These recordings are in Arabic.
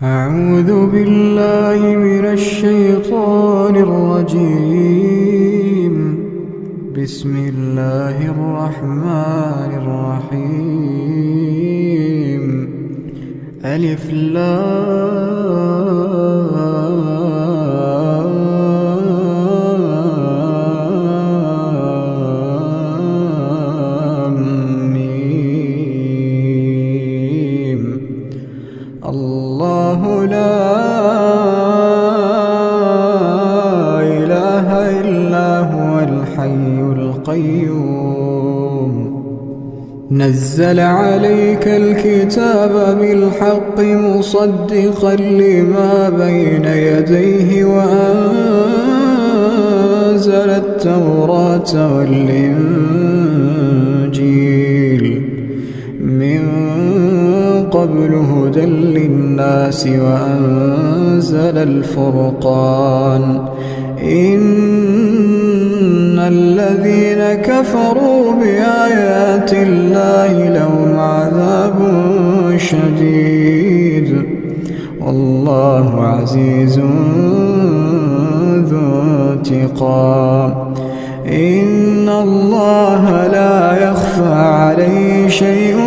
أعوذ بالله من الشيطان الرجيم. بسم الله الرحمن الرحيم. ألف لام ميم. الله لا إله إلا هو الحي القيوم. نزل عليك الكتاب بالحق مصدقا لما بين يديه وأنزل التوراة والإنجيل من قبل هدى للناس وأنزل الفرقان. إن الذين كفروا بآيات الله لهم عذاب شديد والله عزيز ذو انتقام. إن الله لا يخفى عليه شيء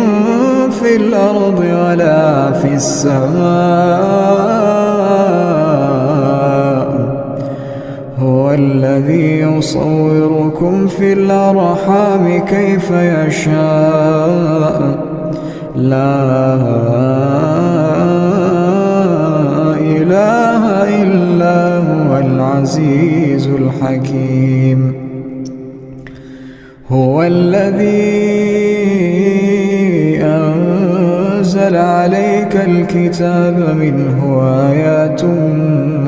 في الأرض ولا في السماء. هو الذي يصوركم في الأرحام كيف يشاء. لا إله إلا هو العزيز الحكيم. هو الذي أنزل عليك الكتاب منه آيات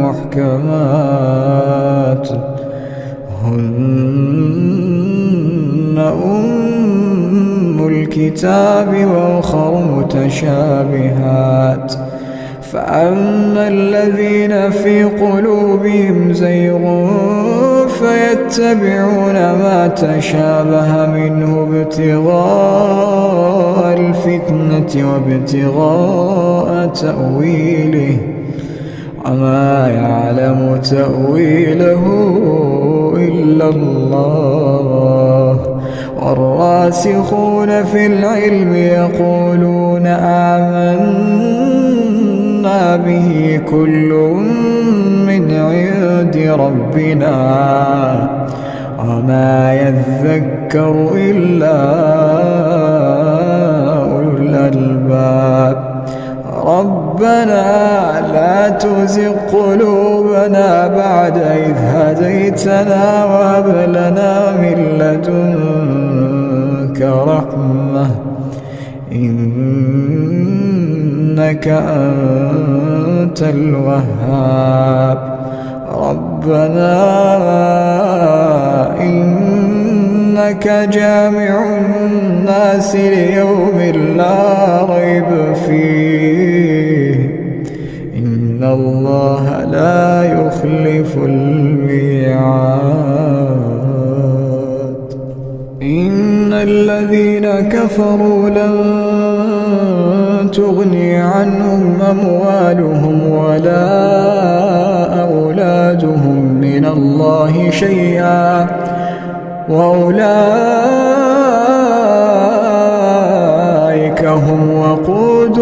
محكمات هن أم الكتاب وأخر متشابهات. فأما الذين في قلوبهم زيغ فيتبعون ما تشابه منه ابتغاء الفتنة وابتغاء تأويله وما يعلم تأويله إلا الله. والراسخون في العلم يقولون آمنا به كل من عند ربنا وما يذكر إلا أولو الألباب. ربنا لا تزغ قلوبنا بعد إذ هديتنا وهب لنا من لدنك رحمة إنك أنت الوهاب. ربنا إنك جامع الناس ليوم لا ريب فيه إن الله لا يخلف الميعاد. إن الذين كفروا لن تغني عنهم أموالهم ولا أولادهم من الله شيئا وأولئك هم وقود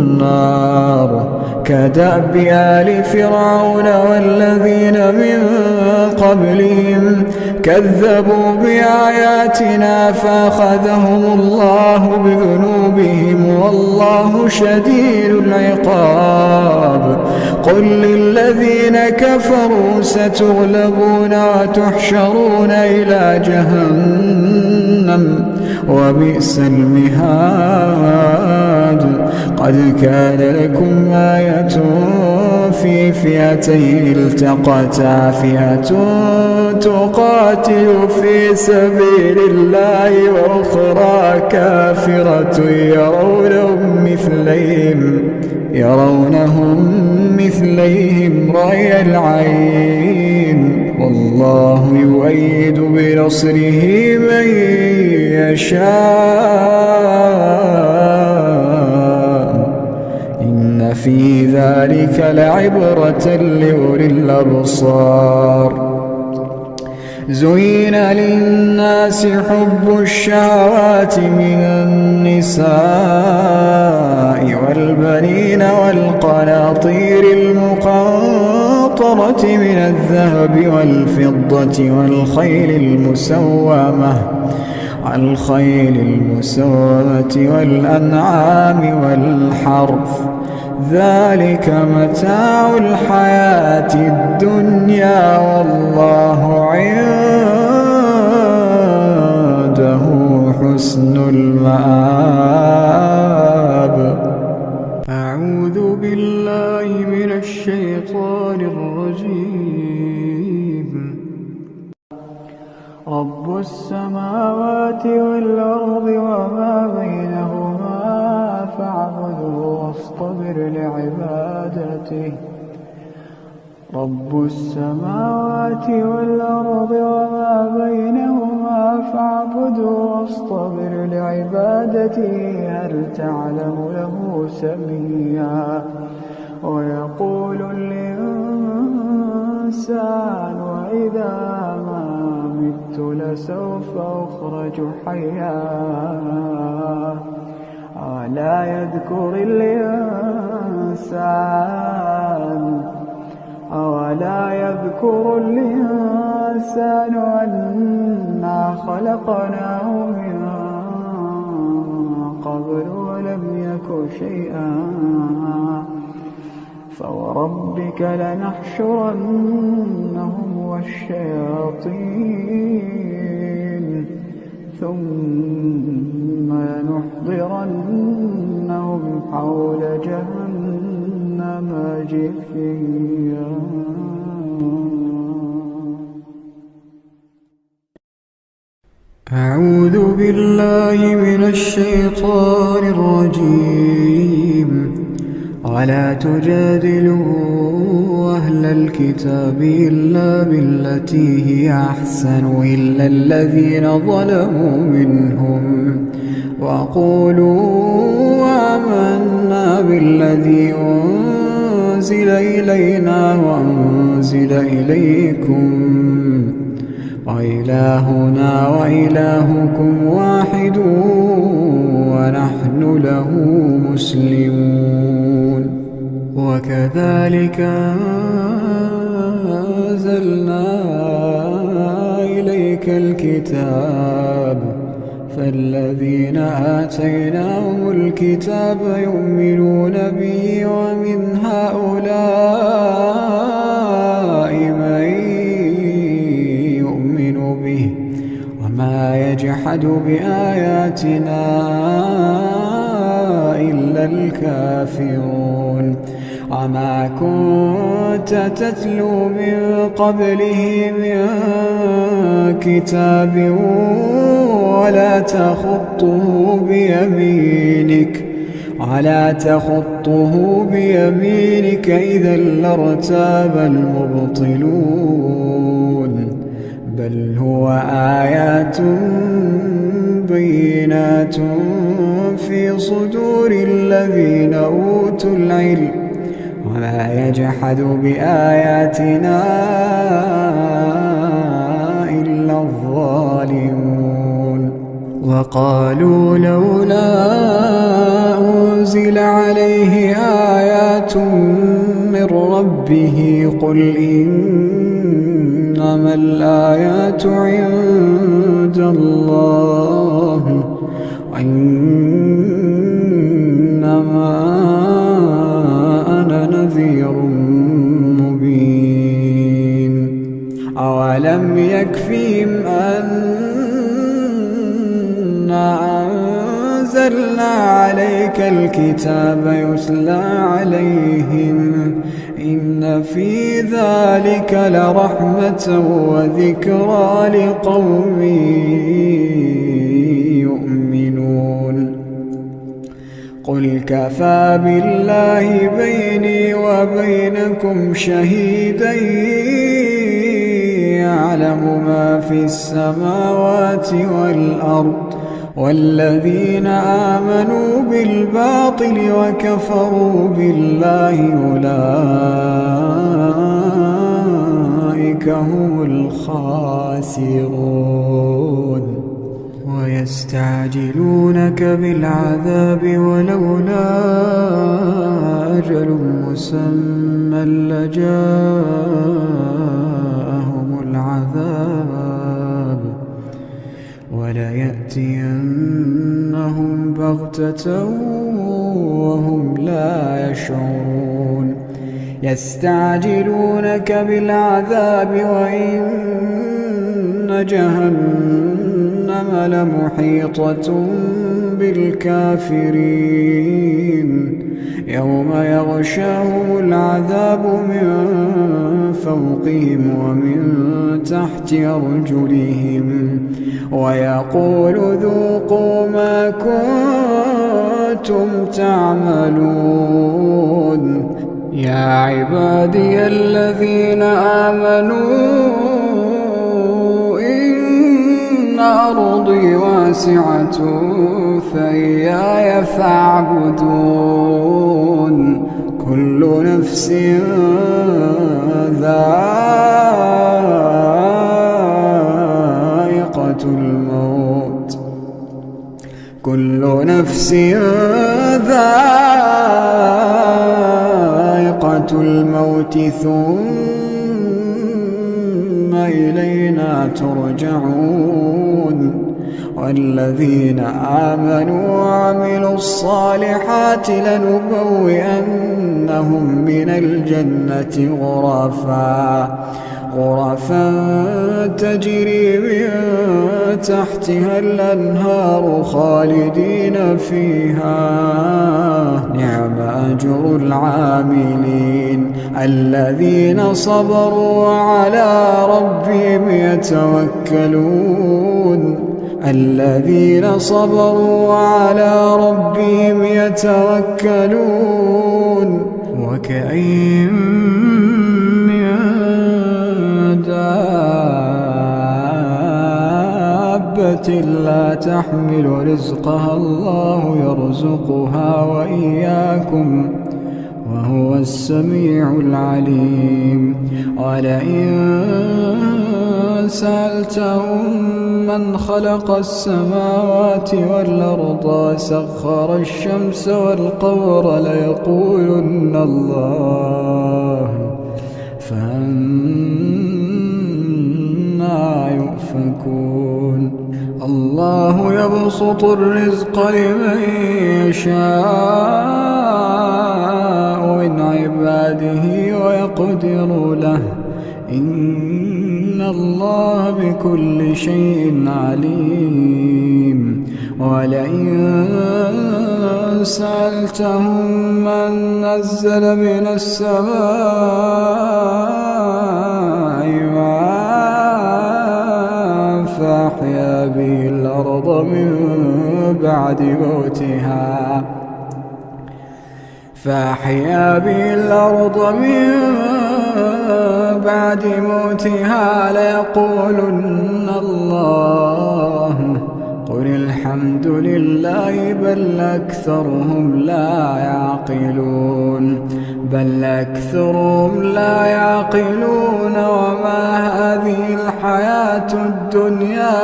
النار. كدأب آل فرعون والذين من قبلهم كذبوا بآياتنا فأخذهم الله بذنوبهم والله شديد العقاب. قل للذين كفروا ستغلبون وتحشرون إلى جهنم وبئس المهاد. قد كان لكم آية في فئتين التقتا فئة تقاتل في سبيل الله وأخرى كافرة يرونهم مثليهم رأي العين والله يؤيد بنصره من يشاء إن في ذلك لعبرة لأولي الأبصار. زين للناس حب الشهوات من النساء والبنين والقناطير المقنطرة من الذهب والفضة والخيل المسومة والأنعام والحرث، ذلك متاع الحياة الدنيا والله عنده حسن المآب. أعوذ بالله من الشيطان الرجيم. رب السماوات والأرض وما بينهما فاعبده واصطبر لعبادته. رب السماوات والأرض وما بينهما فاعبده واصطبر لعبادته. هل تعلم له سميا؟ ويقول الإنسان وإذا ما مت لسوف أخرج حيا. أولا يذكر الإنسان أنا خلقناه من قبل ولم يك شيئا. فوربك لنحشرنهم والشياطين ثم لنحضرنهم حول جهنم جثيا. أعوذ بالله من الشيطان الرجيم. ولا تجادلوا أهل الكتاب إلا بالتي هي أحسن إلا الذين ظلموا منهم وقولوا آمنا بالذي أنزل إلينا وأنزل إليكم وإلهنا وإلهكم واحد ونحن له مسلمون. وكذلك أنزلنا إليك الكتاب فالذين آتيناهم الكتاب يؤمنون به ومن هؤلاء من يؤمن به وما يجحد بآياتنا إلا الكافرون. وما كنت تتلو من قبله من كتاب ولا تخطه بيمينك إذا لارتاب المبطلون. بل هو آيات بينات في صدور الذين أوتوا العلم وما يجحد بآياتنا إلا الظالمون. وقالوا لولا أنزل عليه آيات من ربه قل إنما الآيات عند الله وإنما أنا نذير مبين. أولم يكفهم أنا أنزلنا عليك الكتاب يتلى عليهم إن في ذلك لرحمة وذكرى لقوم يؤمنون. قل كفى بالله بيني وبينكم شهيدا يعلم ما في السماوات والأرض والذين آمنوا بالباطل وكفروا بالله أولئك هم الخاسرون ويستعجلونك بالعذاب ولولا أجل مسمى لجاءهم العذاب وليأتينهم بغتة وهم لا يشعرون يستعجلونك بالعذاب وإن جهنم لمحيطة بالكافرين يوم يغشاهم العذاب من فوقهم ومن تحت أرجلهم ويقول ذوقوا ما كنتم تعملون يا عبادي الذين آمنوا إن أرضي واسعة فإياي فاعبدون كل نفس ذائقة الموت كل نفس ذائقة الموت ثم إلينا ترجعون والذين آمنوا وعملوا الصالحات لنبوئنهم من الجنة غرفا تجري من تحتها الأنهار خالدين فيها نعم أجر العاملين الذين صبروا وعلى ربهم يتوكلون وكأين من دابة لا تحمل رزقها الله يرزقها وإياكم وهو السميع العليم ولئن سألتهم من خلق السماوات والأرض وسخر الشمس والقمر ليقولن الله فأنى يؤفكون الله يبسط الرزق لمن يشاء من عباده ويقدر له إن الله بكل شيء عليم ولئن سألتهم من نزل من السماء ماء فأحيا به الأرض من بعد موتها ليقولن الله قل الحمد لله بل أكثرهم لا يعقلون وما هذه الحياة الدنيا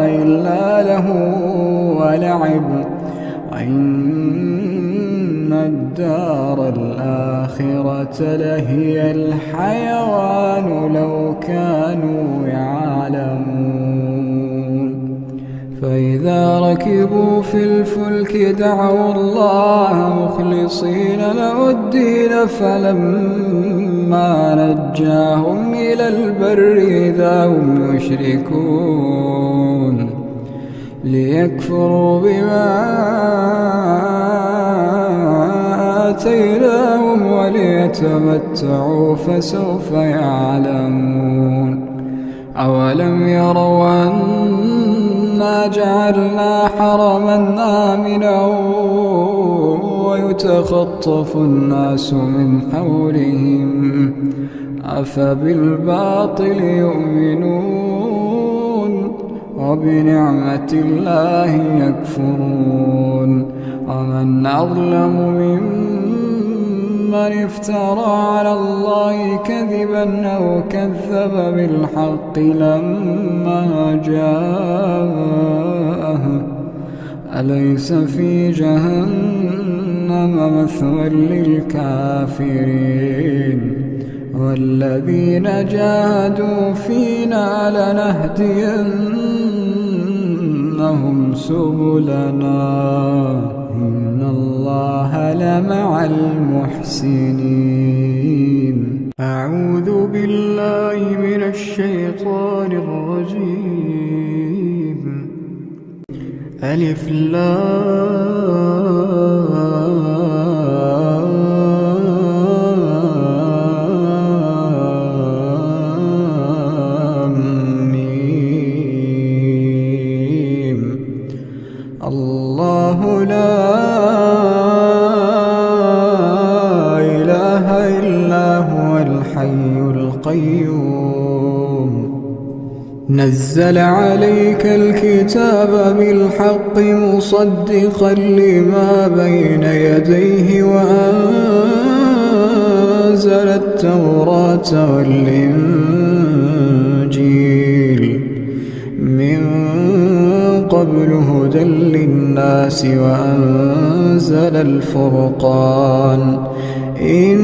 إلا له ولعب وإن الدار الآخرة لهي الحيوان لو كانوا يعلمون فإذا ركبوا في الفلك دعوا الله مخلصين له الدين فلما نجاهم إلى البر إذا هم يشركون ليكفروا بما آتيناهم وليتمتعوا فسوف يعلمون أولم يروا أنا جعلنا حرما آمنا ويتخطف الناس من حولهم أفبالباطل يؤمنون وبنعمة الله يكفرون ومن أظلم ممن افترى على الله كذبا أو كذب بالحق لما جاءه أليس في جهنم مثوى للكافرين والذين جاهدوا فينا لنهدينهم سبلنا إن الله لمع المحسنين. أعوذ بالله من الشيطان الرجيم. ألف لام ميم. الله لا إله إلا هو الحي القيوم نزل عليك الكتاب بالحق مصدقا لما بين يديه وأنزل التوراة والإنجيل من قبل هدى للناس وأنزل الفرقان إن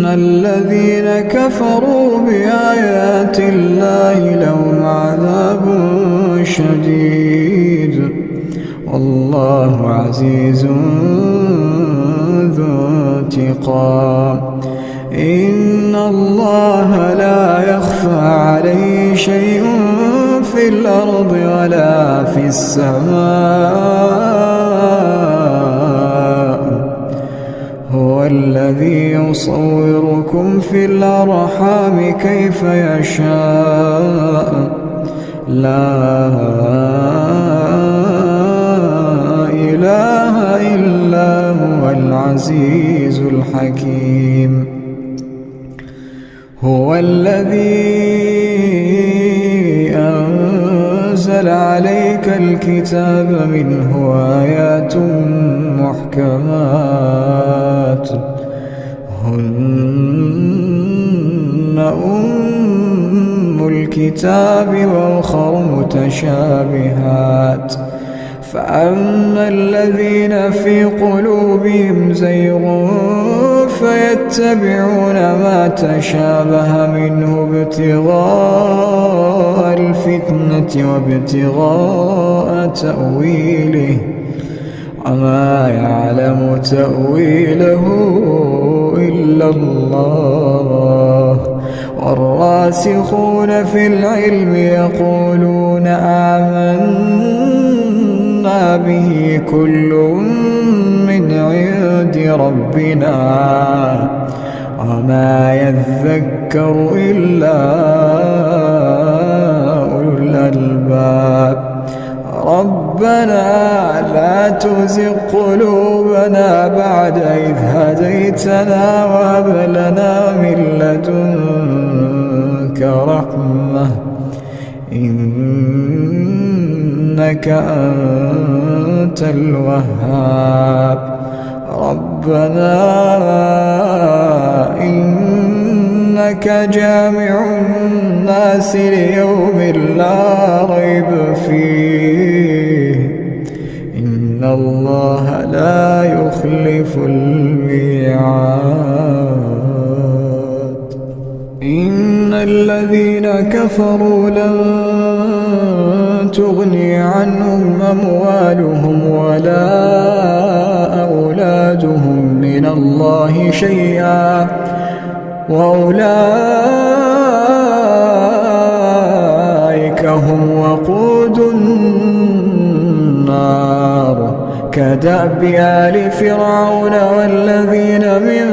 الذين كفروا بآيات الله لهم عذاب شديد والله عزيز ذو انتقام. إن الله لا يخفى عليه شيء في الأرض ولا في السماء هو الذي يصوركم في الأرحام كيف يشاء لا إله إلا هو العزيز الحكيم. هو الذي أنزل عليك الكتاب منه آيات محكمات هن أم الكتاب وأخر متشابهات فأما الذين في قلوبهم زيغ فيتبعون ما تشابه منه ابتغاء الفتنة وابتغاء تأويله وما يعلم تأويله إلا الله والراسخون في العلم يقولون آمنا به كل من عند ربنا وما يذكر إلا أولو الألباب. ربنا لا تزغ قلوبنا بعد إذ هديتنا وهب لنا من لدنك رحمة إنك أنت الوهاب. ربنا إنك جامع الناس ليوم لا ريب فيه إن الله لا يخلف الميعاد. إن الذين كفروا لن تغني عنهم أموالهم ولا أولادهم من الله شيئا وأولئك هم وقود النار كدأب آل فرعون والذين من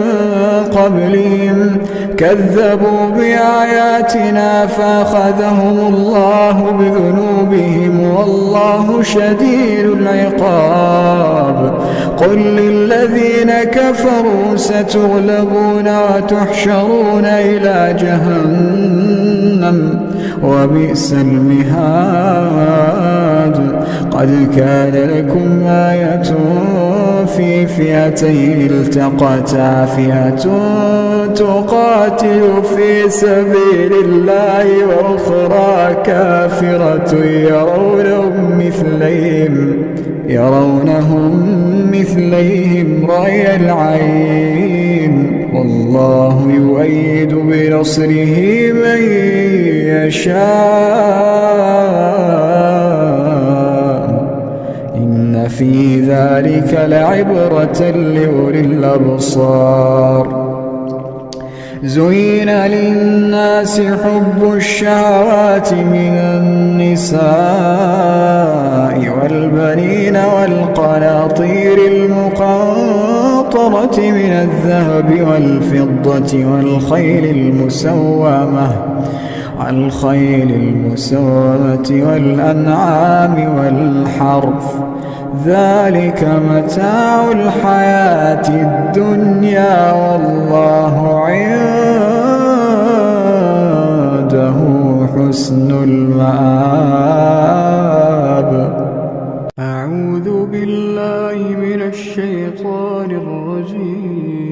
قبلهم كذبوا بآياتنا فأخذهم الله بذنوبهم والله شديد العقاب. قل للذين كفروا ستغلبون وتحشرون إلى جهنم وبئس المهاد. قد كان لكم آية في فئتين التقتا، فئة تقاتل في سبيل الله وأخرى كافرة يرونهم مثليهم رأي العين، والله يؤيد بنصره من يشاء، إن في ذلك لعبرة لأولي الأبصار. زين للناس حب الشهوات من النساء والبنين والقناطير المقنطرة من الذهب والفضة والخيل المسومة والأنعام والحرث، ذلك متاع الحياة الدنيا، والله عنده حسن المآب. أعوذ بالله من الشيطان الرجيم.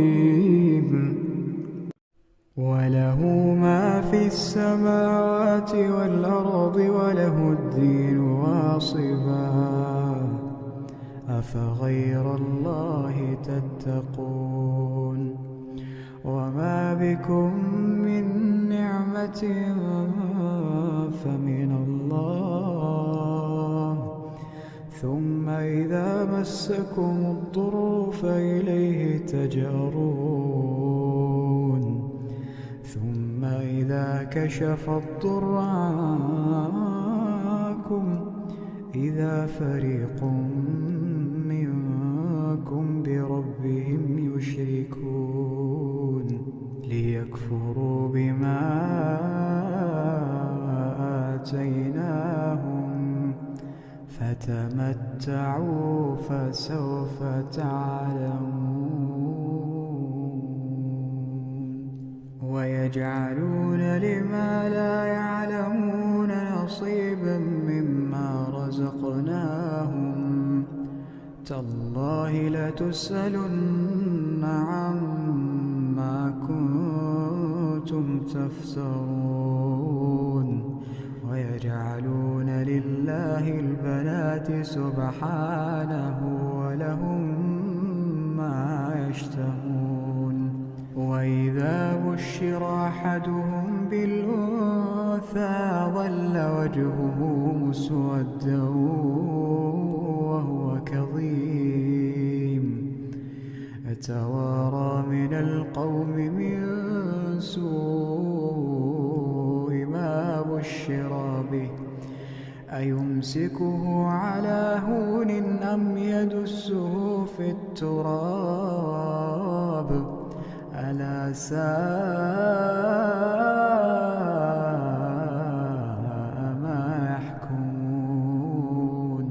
وله ما في السماوات والأرض وله الدين واصبا، أفغير الله تتقون؟ وما بكم من نعمة فمن الله، ثم إذا مسكم الضر فإليه تجأرون، ثم إذا كشف الضر عنكم إذا فريق منكم بربهم يشركون، ليكفروا بما آتيناهم، فتمتعوا فسوف تعلمون. ويجعلون لما لا يعلمون نصيبا مما رزقناهم، تالله لتسألن عما كنتم تفترون. ويجعلون لله البنات سبحانه ولهم ما يشتهون. وإذا بشر أحدهم بالأنثى ظل وجهه مسودا وهو كظيم، يتوارى من القوم من سوء ما بشر به، أيمسكه على هون أم يدسه في التراب، ألا ساء ما يحكمون.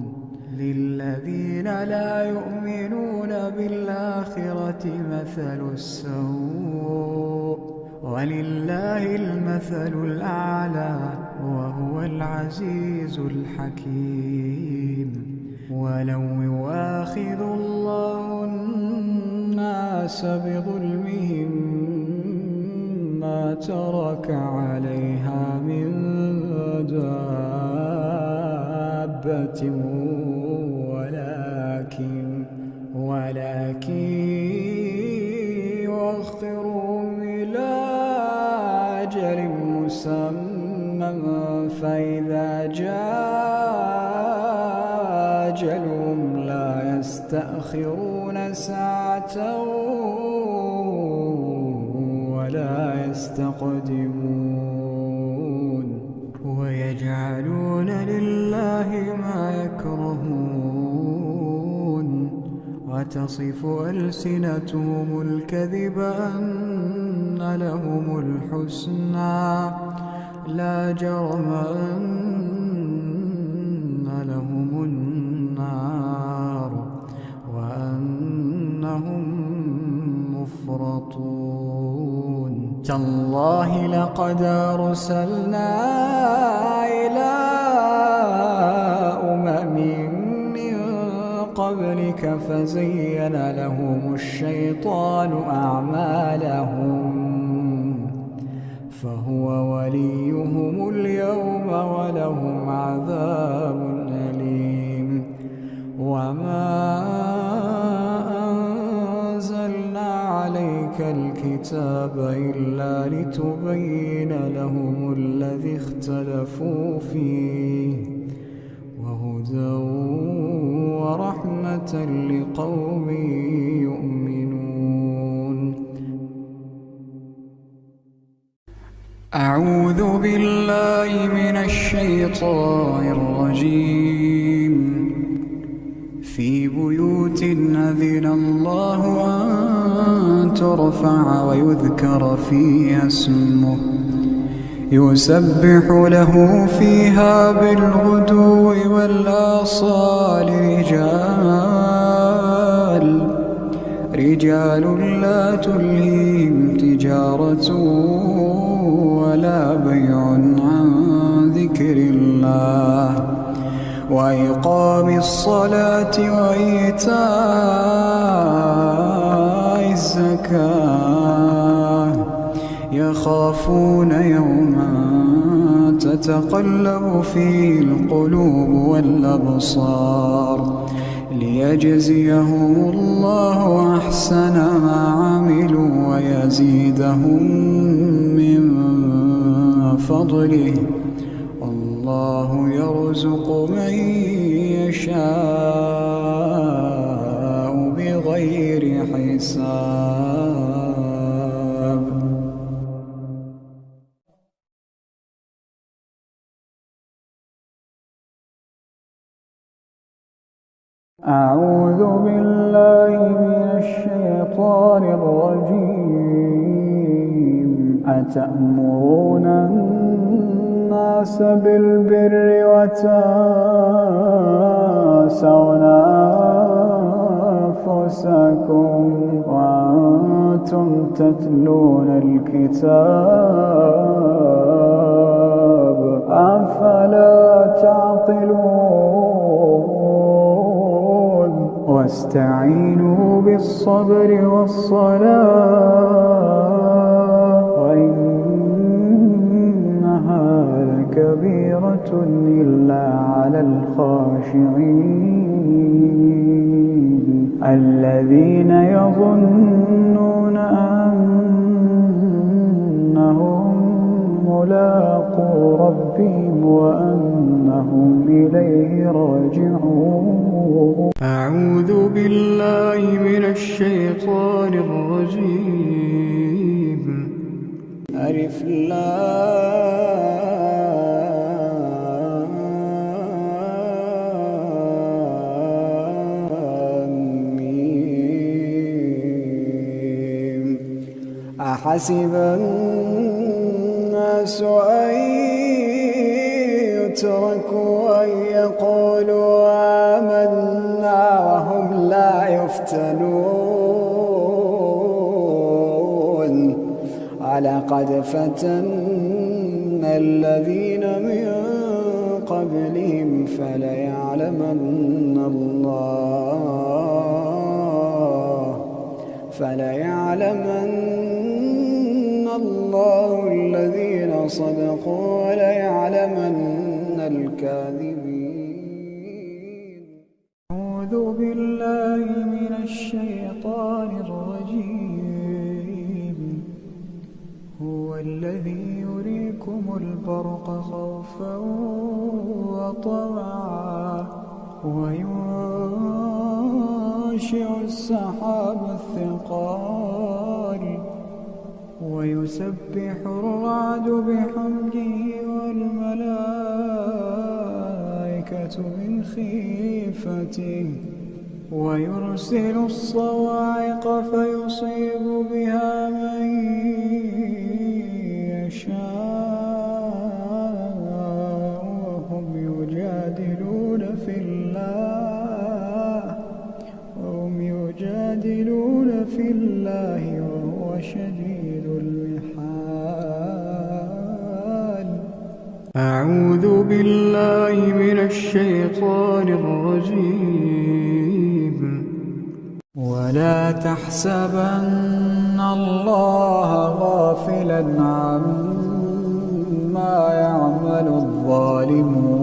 للذين لا يؤمنون بالآخرة مثل السوء، ولله المثل الأعلى وهو العزيز الحكيم. ولو يؤاخذ الله الناس بظلمهم ما ترك عليها من دابة، ولكن يؤخرهم إلى أجل مسمى، فإذا جاء أجلهم لا يستأخرون ساعة ولا يستقدمون. ويجعلون لله ما يكرهون، وتصف ألسنتهم الكذب أن لهم الحسنى، لا جرم أن لهم النار وأنهم مفرطون. تالله لقد أرسلنا إلى أمم من قبلك فزين لهم الشيطان أعمالهم فهو وليهم اليوم ولهم عذاب أليم. وما أنزلنا عليك الكتاب إلا لتبين لهم الذي اختلفوا فيه وهدى ورحمة لقوم يؤمنون. أعوذ بالله من الشيطان الرجيم. في بيوت أذن الله أن ترفع ويذكر فيها اسمه يسبح له فيها بالغدو والآصال رجال لا تلهيهم تجارة ولا بيع عن ذكر الله وإقام الصلاة وإيتاء الزكاة يخافون يوما تتقلب فيه القلوب والأبصار ليجزيهم الله أحسن ما عملوا ويزيدهم من فضله الله يرزق من يشاء بغير حساب. أعوذ بالله من الشيطان الرجيم. أتأمرون الناس بالبر وتنسون أنفسكم وأنتم تتلون الكتاب أفلا تعقلون. واستعينوا بالصبر والصلاة وإنها لكبيرة إلا على الخاشعين الذين يظنون أنهم ملاقو ربهم وأنهم إليه راجعون. أعوذ بالله من الشيطان الرجيم. ألف لام ميم. أحسب الناس أن يتركوا أن يقولوا آمنا وهم لا يفتنون ولقد فتنا الذين من قبلهم فليعلمن الله الذين صدقوا وليعلمن الكاذبين. أعوذ بالله من الشيطان الرجيم. هو الذي يريكم البرق خوفا وطمعا وينشئ السحاب الثقال ويسبح الرعد بحمده والملائكة من خيفته ويرسل الصواعق فيصيب بها من يشاء وهم يجادلون في الله وهو شديد المحال. بالله من الشيطان الرجيم. ولا تحسبن الله غافلا عما يعمل الظالمون،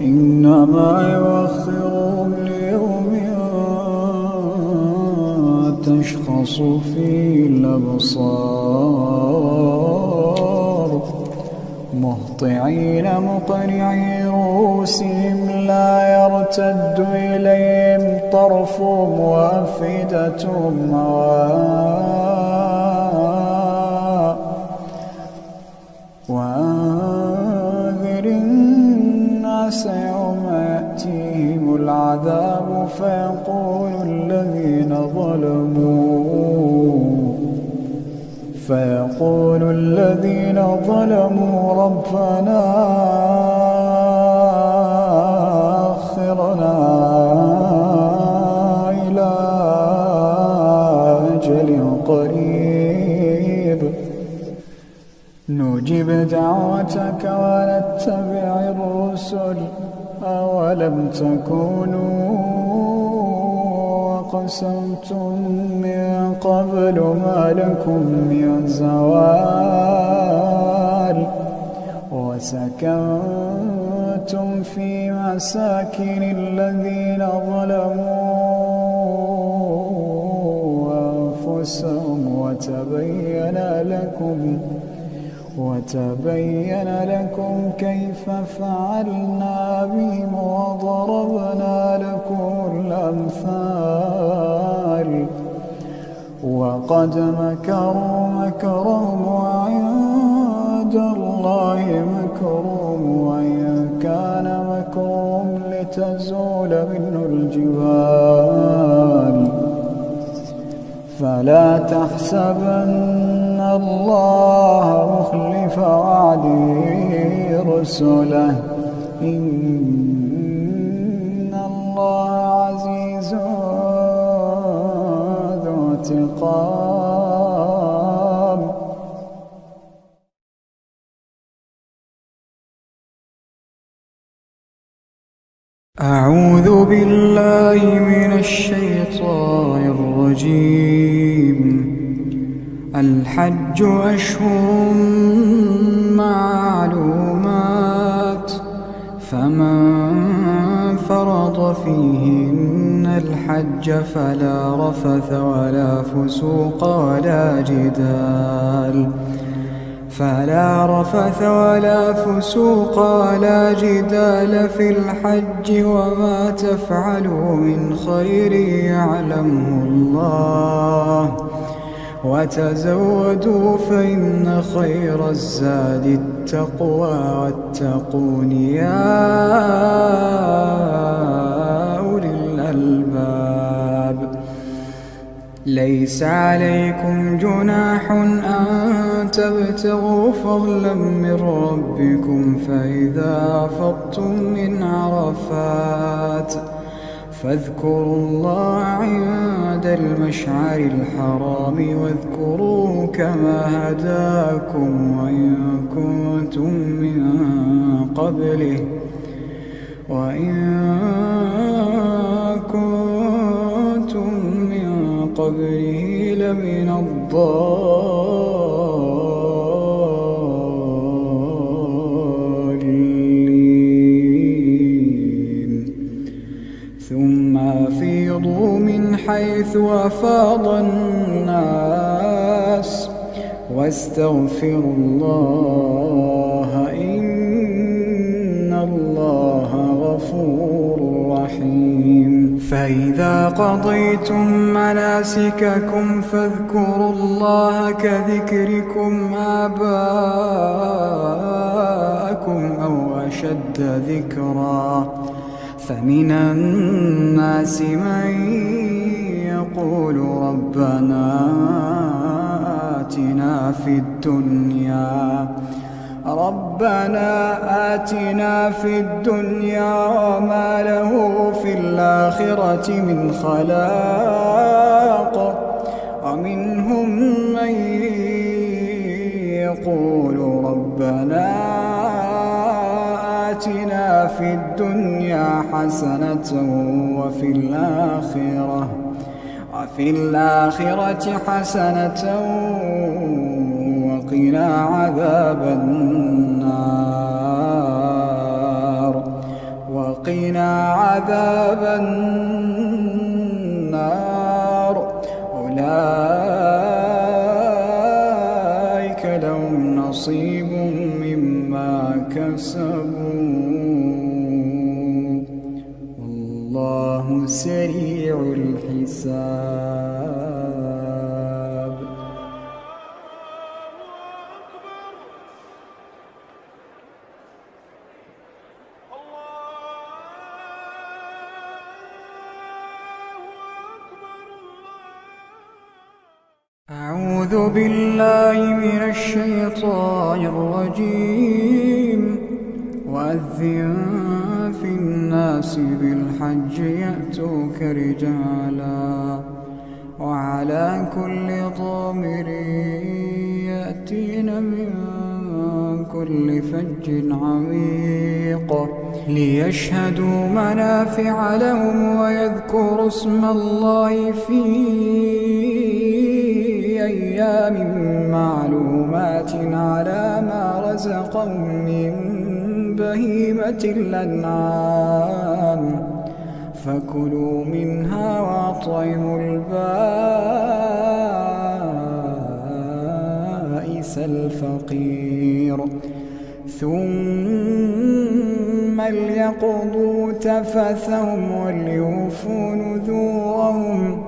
إنما يؤخرهم ليوم تشخص فيه الأبصار، مهطعين مقنعي رؤوسهم لا يرتد إليهم طرفهم وأفئدتهم هواء. وأنذر الناس يوم يأتيهم العذاب فيقول الذين ظلموا ربنا أخرنا إلى أجل قريب نجب دعوتك ونتبع الرسل، أولم تكونوا أقسمتم من قبل ما لكم من زوال، وسكنتم في مساكن الذين ظلموا أنفسهم وتبين لكم كيف فعلنا بهم وضربنا لكم الأمثال. وقد مكروا مكرهم وعند الله مكرهم، وإن كان مكرهم لتزول منه الجبال. فلا تحسبن الله مخلف وعده رسله، إن الله عزيز ذو انتقام. أعوذ بالله من الشيطان الرجيم. الحج أشهر معلومات، فمن فرض فيهن الحج فلا رفث ولا فسوق ولا جدال في الحج، وما تفعلوا من خير يعلمه الله، وتزودوا فإن خير الزاد التقوى، واتقون يا أولي الألباب. ليس عليكم جناح أن تبتغوا فضلا من ربكم، فإذا أفضتم من عرفات فاذكروا الله عند المشعر الحرام، واذكروه كما هداكم، وإن كنتم من قبله لمن الضالين. ثم أفيضوا من حيث أفاض الناس، واستغفروا الله، إن الله غفور رحيم. فإذا قضيتم مناسككم فاذكروا الله كذكركم آباءكم أو أشد ذكرا، فمن الناس من يقول ربنا آتنا في الدنيا وما له في الآخرة من خلاق. ومنهم من يقول ربنا ربنا آتنا في الدنيا حسنة وفي الآخرة حسنة وقنا عذاب النار أولئك لهم نصيب مما كسبوا والله سريع الحساب. أعوذ بالله من الشيطان الرجيم. وأذن في الناس بالحج يأتوك رجالا وعلى كل ضامر يأتين من كل فج عميق ليشهدوا منافع لهم ويذكروا اسم الله في أيام معلومات على ما رزقهم من بهيمة الأنعام فكلوا منها وأطعموا البائس الفقير ثم ليقضوا تفثهم وليوفوا نذورهم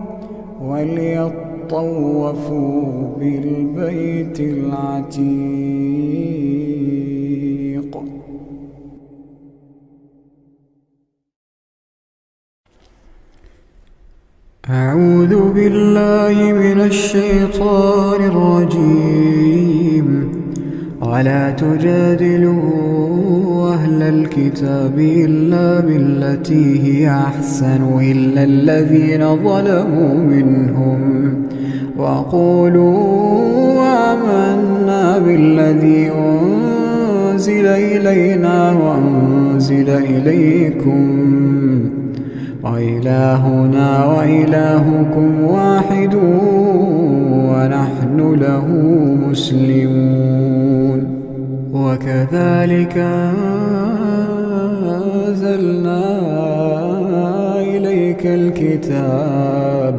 وليطوفوا بالبيت العتيق. أعوذ بالله من الشيطان الرجيم. ولا تجادلوا أهل الكتاب إلا بالتي هي أحسن إلا الذين ظلموا منهم وقولوا آمنا بالذي أنزل إلينا وأنزل إليكم وإلهنا وإلهكم واحد ونحن له مسلمون. وكذلك أنزلنا إليك الكتاب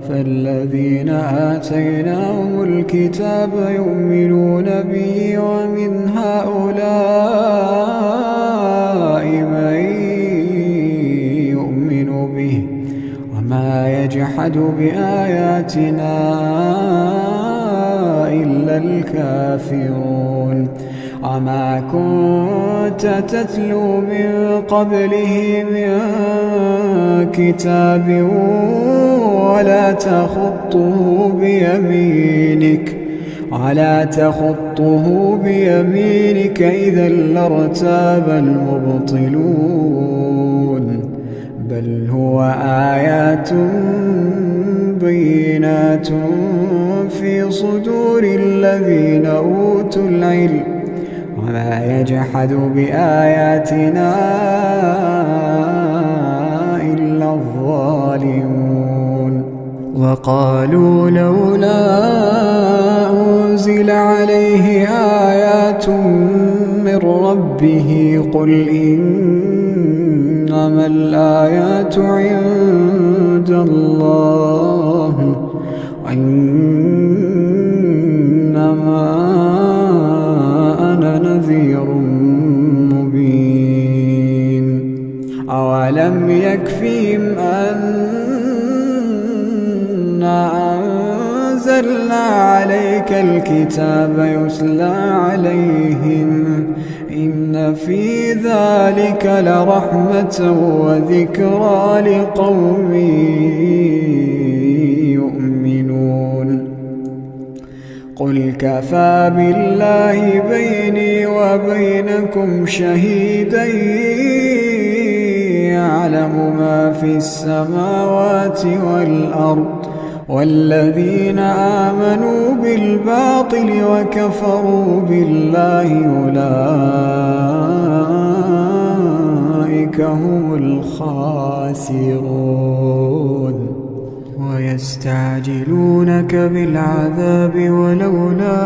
فالذين آتيناهم الكتاب يؤمنون به ومن هؤلاء من يؤمن به وما يجحد بآياتنا إلا الكافرون. وما كنت تتلو من قبله من كتاب ولا تخطه بيمينك إذا لارتاب المبطلون. بل هو آيات بينات في صدور الذين أوتوا العلم وما يجحد بآياتنا إلا الظالمون. وقالوا لولا أنزل عليه آيات من ربه قل إنما الآيات عند الله وإنما أنا نذير مبين. أولم يكفهم أنا أنزلنا عليك الكتاب يتلى عليهم إن في ذلك لرحمة وذكرى لقوم يؤمنون. قل كفى بالله بيني وبينكم شهيدا يعلم ما في السماوات والأرض والذين آمنوا بالباطل وكفروا بالله أولئك هم الخاسرون ويستعجلونك بالعذاب ولولا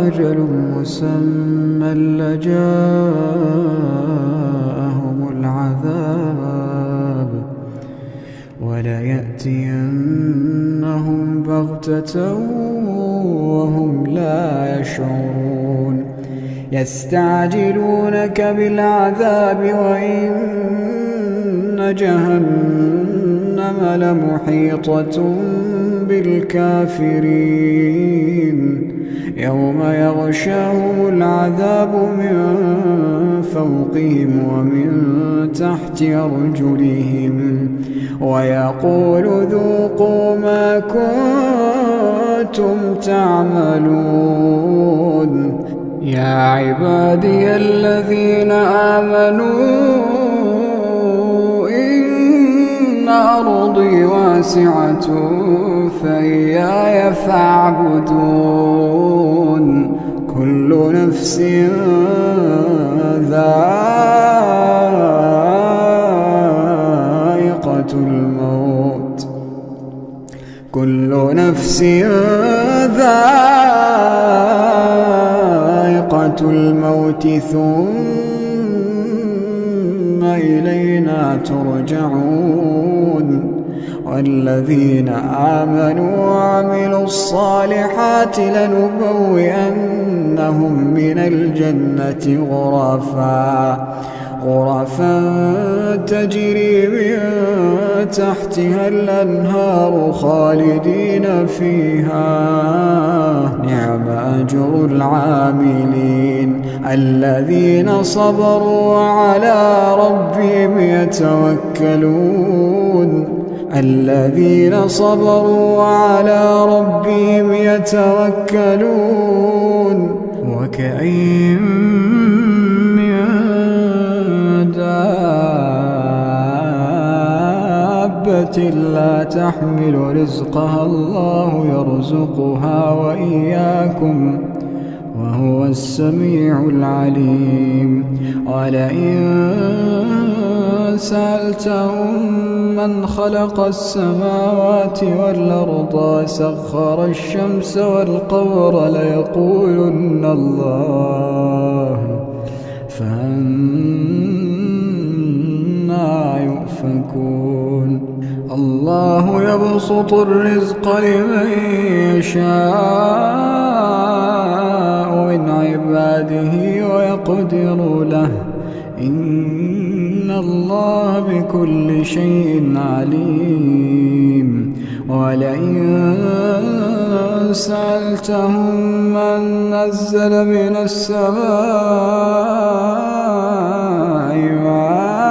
أجل مسمى لجاءهم العذاب وليأتينهم بغتة وهم لا يشعرون يستعجلونك بالعذاب وإن جهنم لمحيطة بالكافرين يوم يغشاهم العذاب من فوقهم ومن تحت أرجلهم ويقول ذوقوا ما كنتم تعملون يا عبادي الذين آمنوا إن أرضي واسعة فإياي فاعبدون كل نفس ذائقة الموت كل نفس ذائقة الموت ثم إلينا ترجعون والذين آمنوا وعملوا الصالحات لنبوئنهم من الجنة غرفا تجري من تحتها الأنهار خالدين فيها نعم أجر العاملين الذين صبروا وعلى ربهم يتوكلون وكأين من دابة لا تحمل رزقها الله يرزقها وإياكم وهو السميع العليم ولئن سألتهم من خلق السماوات والأرض وسخر الشمس والقمر ليقولن الله فأنى يؤفكون الله يبسط الرزق لمن يشاء من عباده ويقدر له إن الله بكل شيء عليم ولئن سألتهم من نزل من السماء ماء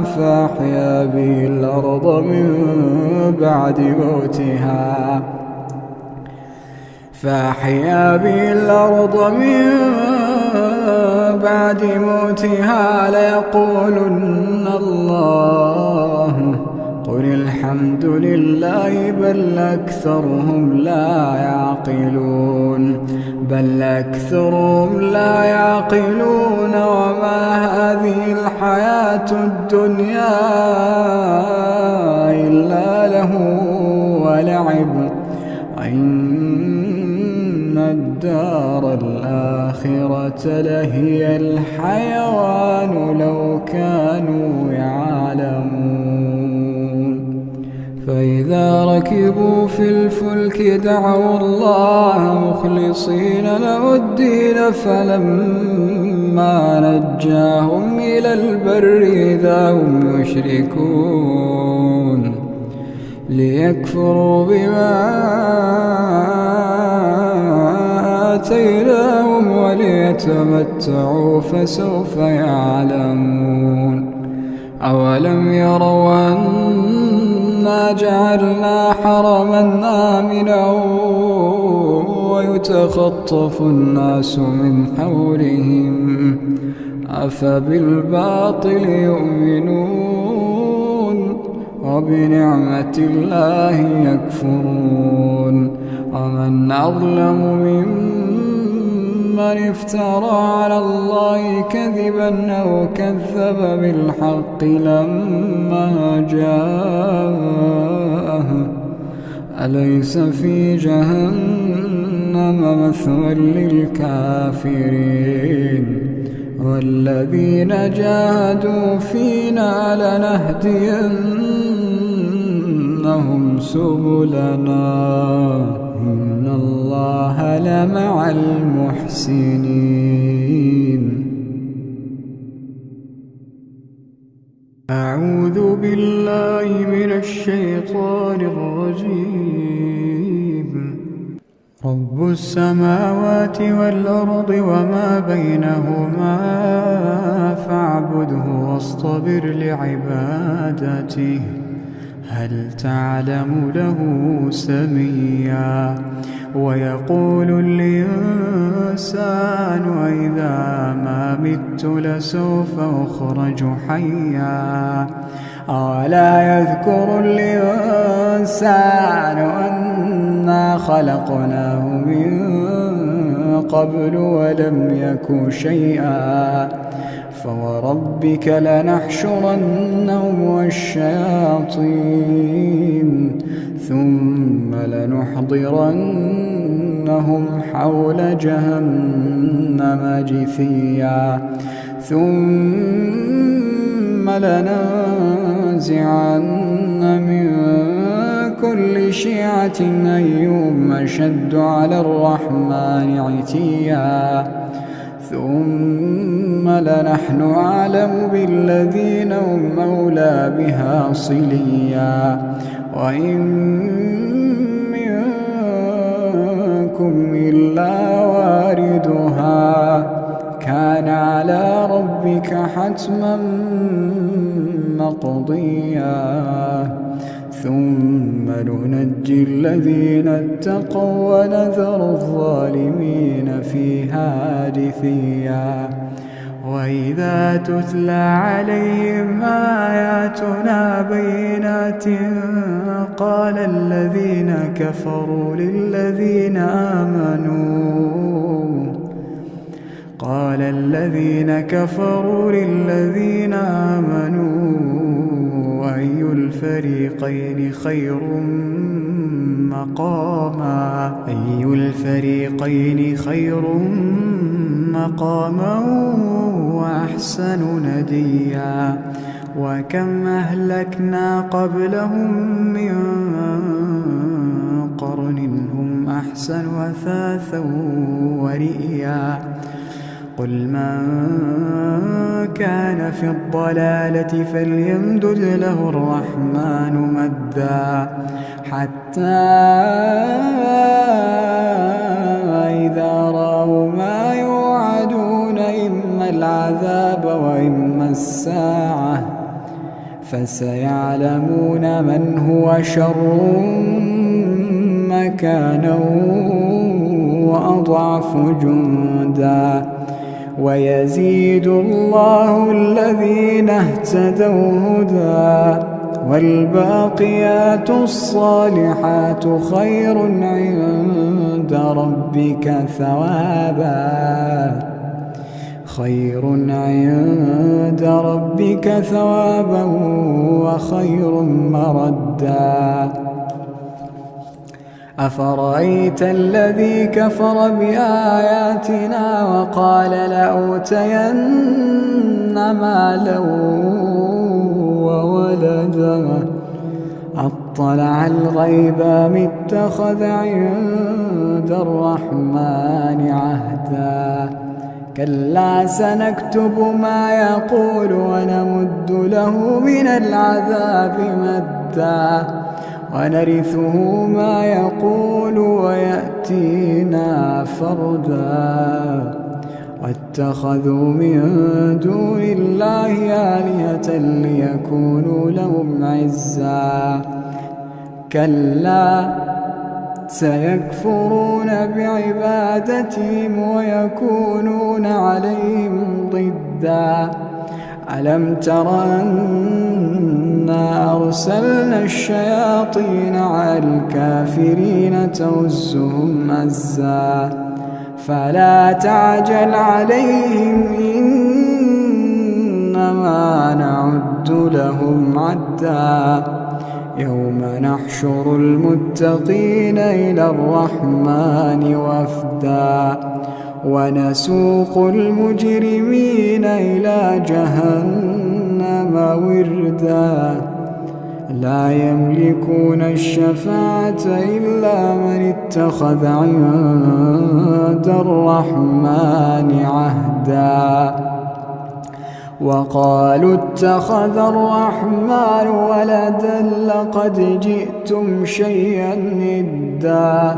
فأحيا به الأرض من بعد موتها ليقولن الله قل الحمد لله بل أكثرهم لا يعقلون وما هذه الحياة الدنيا إلا له ولعب إن الدار الآخرة لهي الحيوان لو كانوا يعلمون فإذا ركبوا في الفلك دعوا الله مخلصين له الدين فلما نجاهم إلى البر إذا هم يشركون ليكفروا بما آتيناهم وليتمتعوا فسوف يعلمون أولم يروا أنا جعلنا حرما آمنا ويتخطف الناس من حولهم أفبالباطل يؤمنون وبنعمة الله يكفرون ومن أظلم ممن افترى على الله كذبا أو كذب بالحق لما جاءه أليس في جهنم مثوى للكافرين والذين جاهدوا فينا لنهدينهم سبلنا إن الله لمع المحسنين. أعوذ بالله من الشيطان الرجيم. رب السماوات والأرض وما بينهما فاعبده واصطبر لعبادته هل تعلم له سميا. ويقول الإنسان إذا ما مت لسوف أخرج حيا أولا يذكر الإنسان أنا خلقناه من قبل ولم يك شيئا فوربك لنحشرنهم والشياطين ثم لنحضرنهم حول جهنم جثيا ثم لننزعن من كل شيعة أيهم أشد على الرحمن عتيا ثم لنحن أعلم بالذين هم أولى بها صليا وإن منكم إلا واردها كان على ربك حتما مقضيا ثم ننجي الذين اتقوا ونذر الظالمين فيها جثيا. وإذا تتلى عليهم آياتنا بينات قال الذين كفروا للذين آمنوا أي الفريقين خير مقاما وأحسن نديا. وكم أهلكنا قبلهم من قرن هم أحسن أثاثا ورئيا. قل من كان في الضلالة فليمدد له الرحمن مدا حتى إذا رأوا ما يوعدون إما العذاب وإما الساعة فسيعلمون من هو شر مكانا وأضعف جندا. ويزيد الله الذين اهتدوا هدى والباقيات الصالحات خير عند ربك ثوابا وخير مردا. أفرأيت الذي كفر بآياتنا وقال لأوتين مالا وولدا أطلع الغيب أم اتخذ عند الرحمن عهدا. كلا سنكتب ما يقول ونمد له من العذاب مدا ونرثه ما يقول ويأتينا فردا. واتخذوا من دون الله آلهة ليكونوا لهم عزا. كلا سيكفرون بعبادتهم ويكونون عليهم ضدا. ألم تر أن إنا أرسلنا الشياطين على الكافرين تؤزهم أزا فلا تعجل عليهم إنما نعد لهم عدا يوم نحشر المتقين إلى الرحمن وفدا ونسوق المجرمين إلى جهنم وردا لا يملكون الشفاعة إلا من اتخذ عند الرحمن عهدا وقالوا اتخذ الرحمن ولدا لقد جئتم شيئا إدا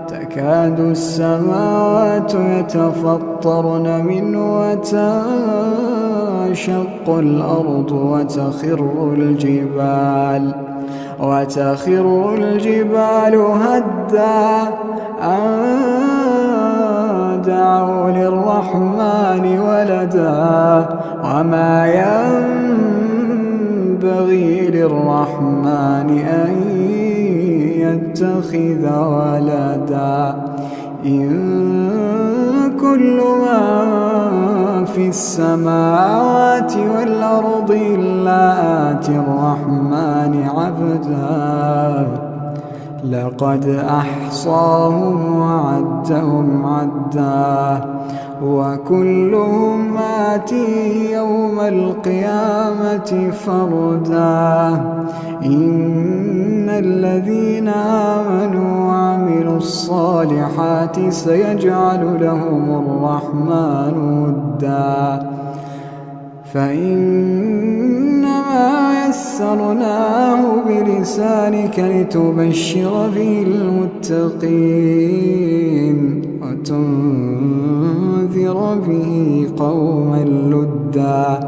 تكاد السماوات يتفطرن منه وتنشق الأرض وتخر الجبال هدا أن دعوا للرحمن ولدا وما ينبغي للرحمن أن يتخذ ولدا إن كل من في السماوات والأرض إلا آتي الرحمن عبدا لقد أحصاهم وعدهم عدا وكلهم آتيه يوم القيامة فردا إن الذين آمنوا وعملوا الصالحات سيجعل لهم الرحمن ودا فإنما يسرناه بلسانك لتبشر به المتقين وتنذر به قوما لدا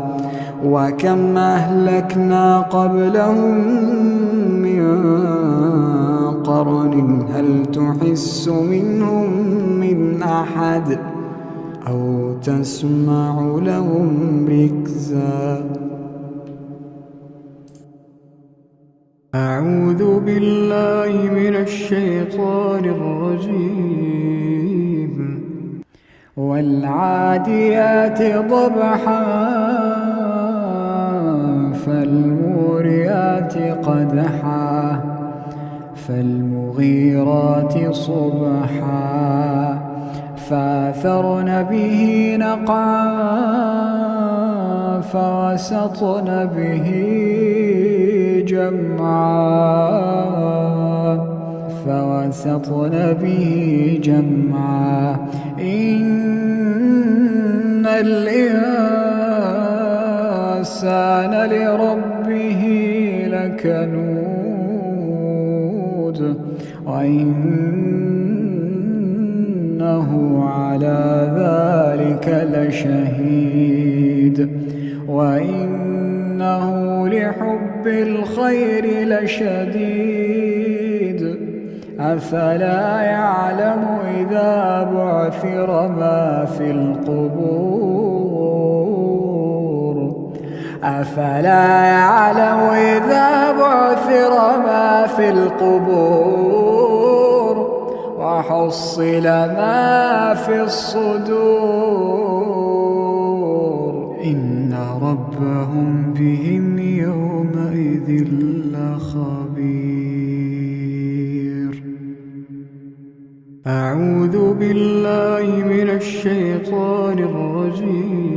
وكم أهلكنا قبلهم من قرن هل تحس منهم من أحد أو تسمع لهم ركزا أعوذ بالله من الشيطان الرجيم والعاديات ضبحا فالموريات قدحا فالمغيرات صبحا فأثرن به نقعا فوسطن به جمعا إن الإنسان لربه لكنود وإنه على ذلك لشهيد وإنه لحب الخير لشديد أفلا يعلم إذا بعثر ما في القبور أفلا يعلم إذا بعثر ما في القبور وحصل ما في الصدور إن ربهم بهم يومئذ لخبير أعوذ بالله من الشيطان الرجيم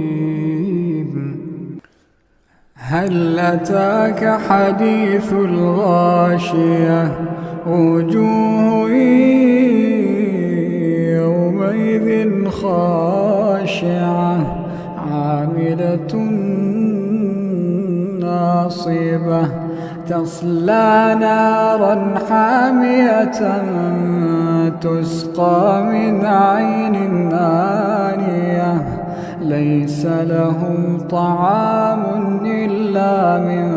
هل أتاك حديث الغاشية وجوه يومئذ خاشعة عاملة ناصبة تصلى نارا حامية تسقى من عين آنية ليس لهم طعام إلا من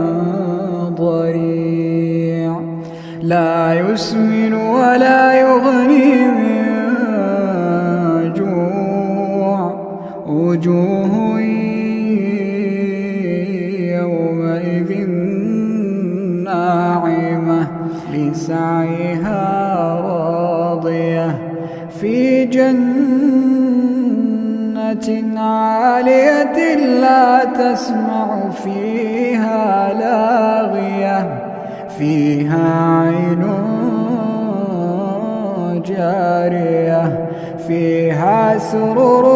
ضريع لا يسمن ولا يغني من جوع وجوه يومئذ ناعمة لسعيها راضية في جنة عالية لا تسمع فيها لاغية فيها عين جارية فيها سرر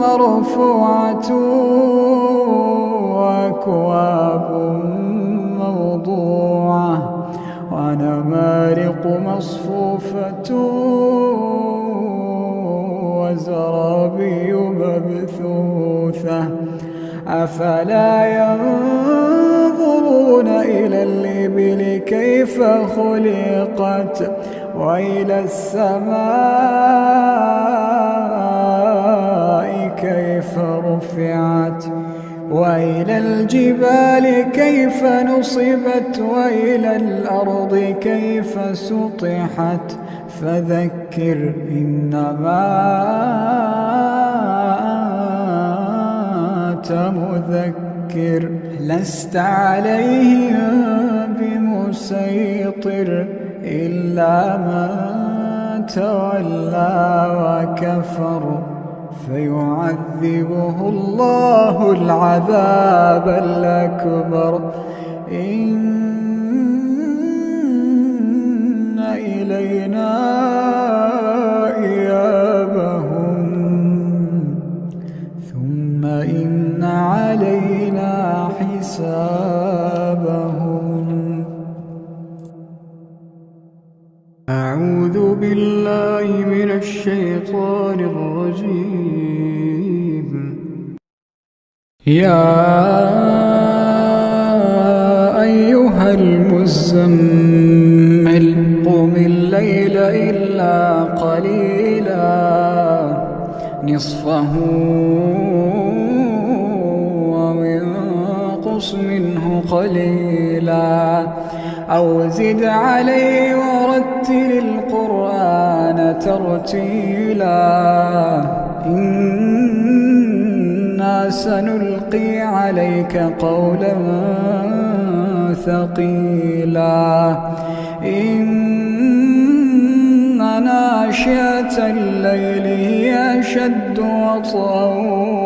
مرفوعة وأكواب موضوعة ونمارق مصفوفة وزرابي مبثوثة أفلا ينظرون إلى الإبل كيف خلقت وإلى السماء كيف رفعت وإلى الجبال كيف نصبت وإلى الأرض كيف سطحت فذكر إنما أنت مذكر لست عليهم بمسيطر إلا من تولى وكفر فيعذبه الله العذاب الأكبر إن إلينا إيابهم ثم إن علينا حسابهم. أعوذ بالله من الشيطان الرجيم. يا أيها المزمل قم الليل إلا قليلا نصفه أو انقص منه قليلا أو زد عليه ورتل القرآن ترتيلا إنا سنلقي عليك قولا ثقيلا إن ناشئة الليل هي أشد وطئا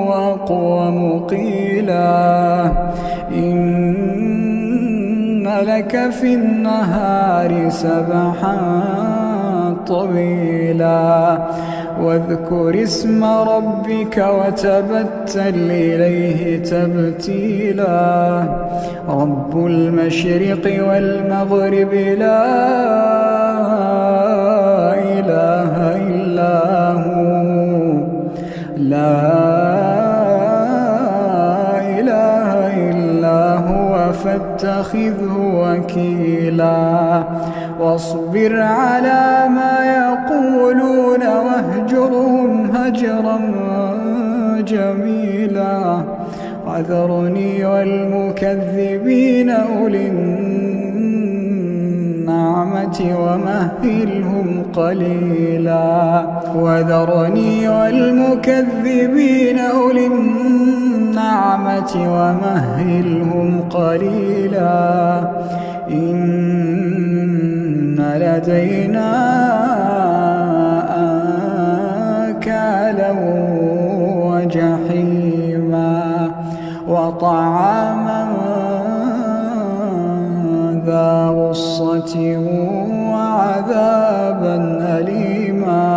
وأقوم قيلا إن لك في النهار سبحا طويلا واذكر اسم ربك وتبتل إليه تبتيلا رب المشرق والمغرب لا إله إلا هو فاتخذه وكيلا واصبر على ما يقولون واهجرهم هجرا جميلا وذرني والمكذبين أولي النعمة ومهلهم قليلا وذرني والمكذبين أولي النعمة ومهلهم قليلا إن لدينا أنكالا وجحيما وطعاما ذا غصة وعذابا أليما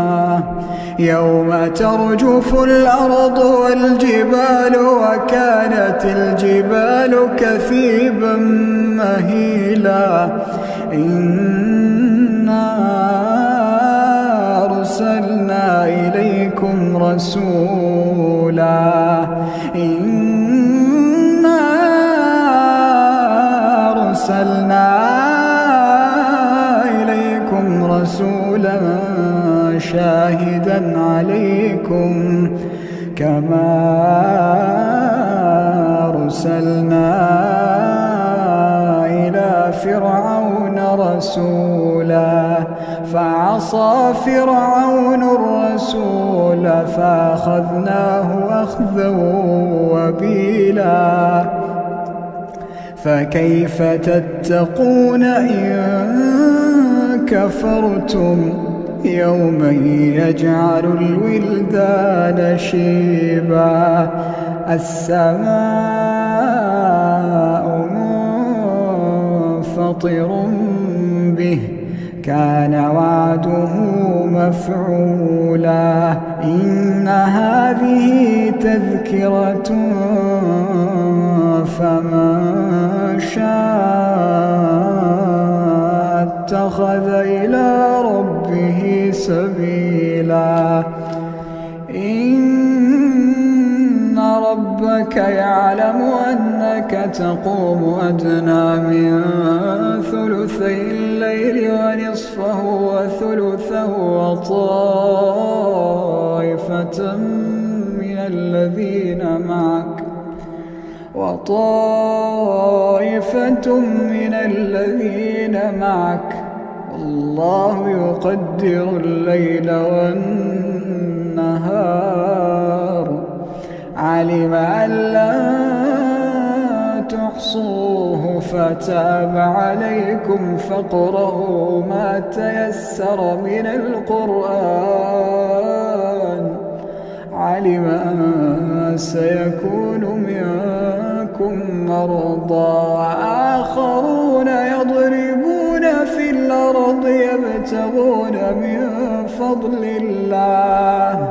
يوم ترجف الأرض والجبال وكانت الجبال كثيبا مهيلا إنا أرسلنا إليكم رسولا إنا أرسلنا إليكم رسولا شاهدا عليكم كما أرسلنا إلى فرعون رسولا فعصى فرعون الرسول فأخذناه أخذا وبيلا فكيف تتقون إن كفرتم يوما يجعل الولدان شيبا السماء منفطر به كان وعده مفعولا إن هذه تذكرة فمن شاء اتخذ إلى ربه سبيلا إن ربك يعلم أنك تقوم أدنى من ثلثي الليل ونصفه وثلثه وطائفة من الذين معك والله يقدر الليل والنهار علم أن لا تحصوه فتاب عليكم فاقرؤوا ما تيسر من القرآن علم أن سيكون منكم مرضى وآخرون يضربون في الأرض يبتغون من فضل الله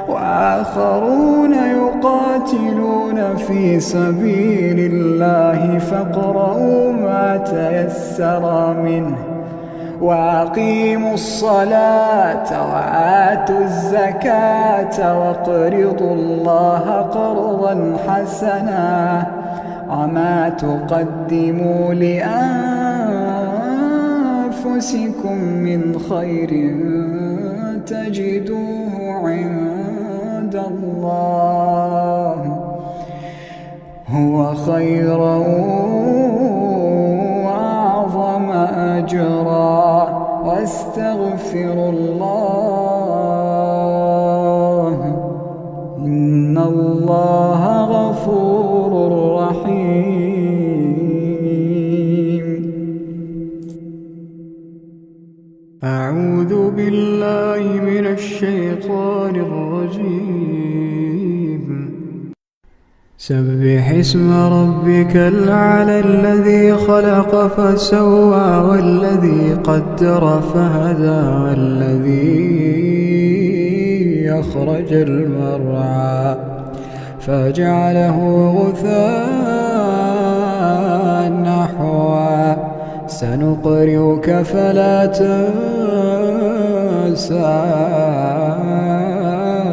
وآخرون يقاتلون في سبيل الله فاقرؤوا ما تيسر منه وأقيموا الصلاة وآتوا الزكاة واقرضوا الله قرضا حسنا وما تقدموا لأنفسكم من خير تجدوه عند الله هو خيرا وأعظم أجرا واستغفروا الله إن الله غفور رحيم. أعوذ بالله من الشيطان الرجيم. سبح اسم ربك الأعلى الذي خلق فسوى والذي قدر فهدى والذي أخرج المرعى فجعله غثاء نحوا سنقرئك فلا تنسى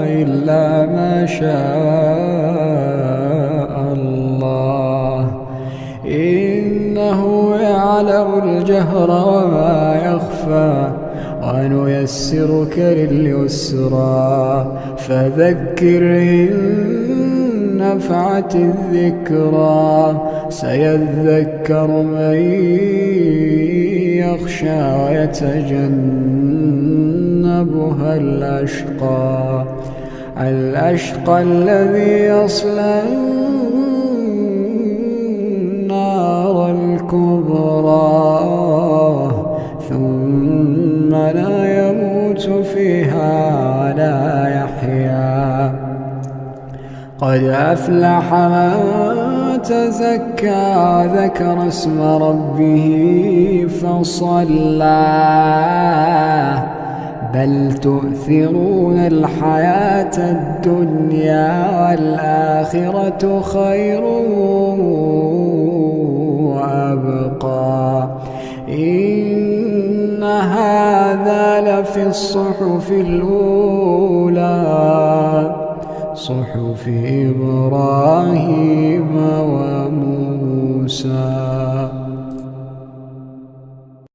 إلا ما شاء الله إنه يعلم الجهر وما يخفى ونيسرك لليسرى فذكر إن نفعت الذكرى سيذكر من يخشى ويتجنبها الأشقى الذي يصلى النار الكبرى ثم لا يموت فيها ولا يحيا قد أفلح من تزكى ذكر اسم ربه فصلى بل تؤثرون الحياة الدنيا والآخرة خير وأبقى إن هذا لفي الصحف الأولى صحف إبراهيم وموسى